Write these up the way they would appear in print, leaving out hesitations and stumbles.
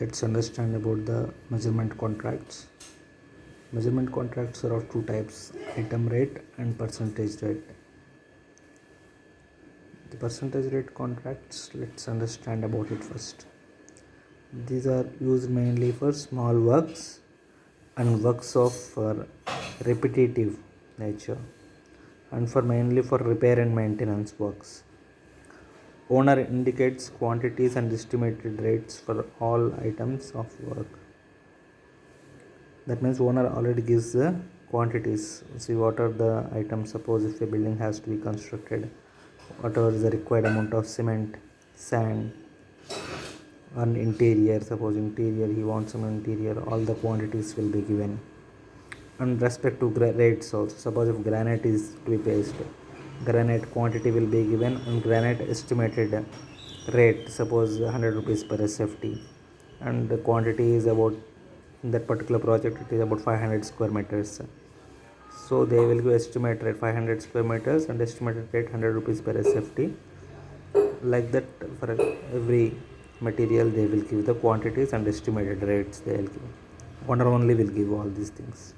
Let's understand about the measurement contracts. Measurement contracts are of two types: item rate and percentage rate. The percentage rate contracts, let's understand about it first. These are used mainly for small works and works of repetitive nature, and for mainly for repair and maintenance works. Owner indicates quantities and estimated rates for all items of work. That means owner already gives the quantities. See what are the items. Suppose if a building has to be constructed, whatever is the required amount of cement, sand, and interior. Suppose interior, he wants some interior, all the quantities will be given. And respect to rates also. Suppose if granite is to be placed, granite quantity will be given and granite estimated rate, suppose 100 rupees per SFT, and the quantity is about, in that particular project it is about 500 square meters. So they will give estimate rate 500 square meters and estimated rate 100 rupees per SFT. Like that, for every material they will give the quantities and estimated rates they will give. Owner only will give all these things.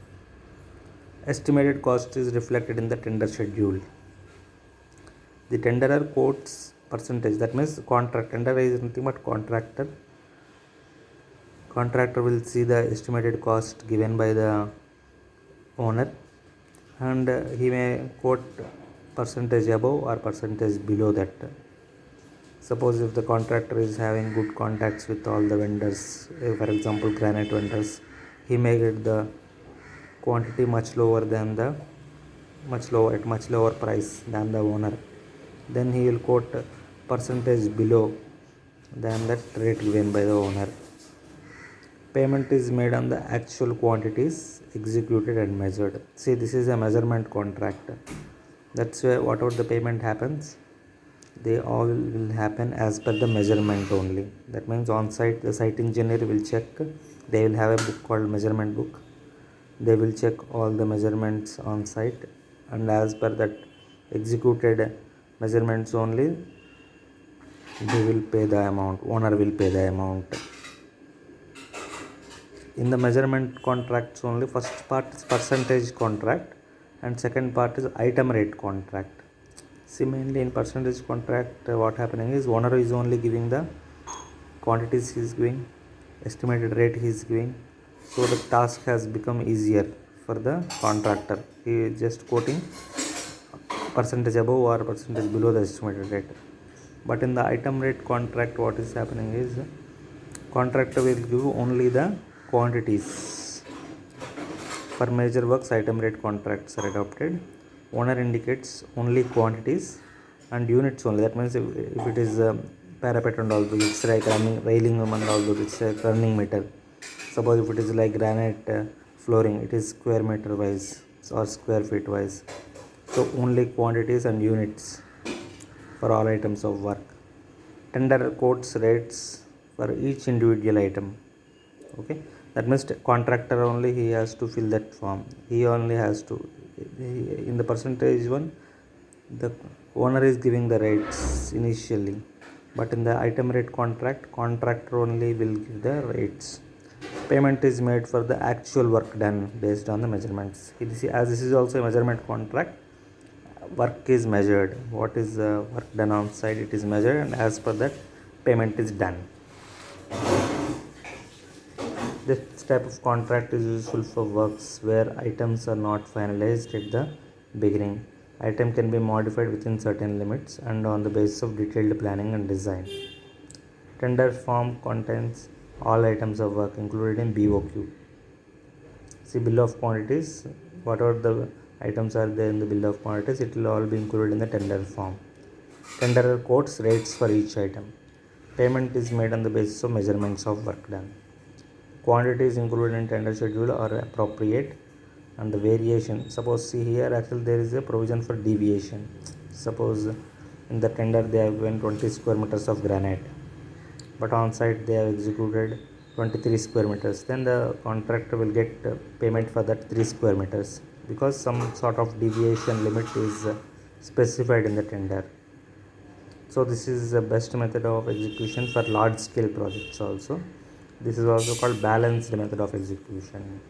Estimated cost is reflected in the tender schedule. The tenderer quotes percentage. That means tenderer is nothing but contractor. Contractor will see the estimated cost given by the owner, and he may quote percentage above or percentage below that. Suppose if the contractor is having good contacts with all the vendors, for example granite vendors, he may get the quantity much lower price than the owner. Then he will quote percentage below than that rate given by the owner. Payment is made on the actual quantities executed and measured. See, this is a measurement contract. That's where whatever the payment happens, they all will happen as per the measurement only. That means on site, the site engineer will check. They will have a book called measurement book. They will check all the measurements on site, and as per that executed measurements only, they will pay the amount. Owner will pay the amount. In the measurement contracts only, first part is percentage contract and second part is item rate contract. See, mainly in percentage contract, what happening is owner is only giving the quantities he is giving, estimated rate he is giving. So the task has become easier for the contractor. He is just quoting percentage above or percentage below the estimated rate. But in the item rate contract, what is happening is contractor will give only the quantities. For major works, item rate contracts are adopted. Owner indicates only quantities and units only. That means if it is parapet and all those, it's like railing and all those, it's a running meter. Suppose if it is like granite flooring, it is square meter wise or square feet wise. So only quantities and units for all items of work. Tender quotes rates for each individual item. Okay, that means contractor only, he has to fill that form. He only has to, in the percentage one, the owner is giving the rates initially, but in the item rate contract, contractor only will give the rates. Payment is made for the actual work done based on the measurements. As this is also a measurement contract, work is measured. What is the work done on site, it is measured, and as per that payment is done. This type of contract is useful for works where items are not finalized at the beginning. Item can be modified within certain limits and on the basis of detailed planning and design. Tender form contains all items of work included in BOQ. See, bill of quantities, whatever the items are there in the bill of quantities, it will all be included in the tender form. Tenderer quotes rates for each item. Payment is made on the basis of measurements of work done. Quantities included in tender schedule are appropriate, and the variation, suppose see here actually there is a provision for deviation. Suppose in the tender they have given 20 square meters of granite, but on site they have executed 23 square meters. Then the contractor will get payment for that 3 square meters because some sort of deviation limit is specified in the tender. So this is the best method of execution for large scale projects also. This is also called balanced method of execution.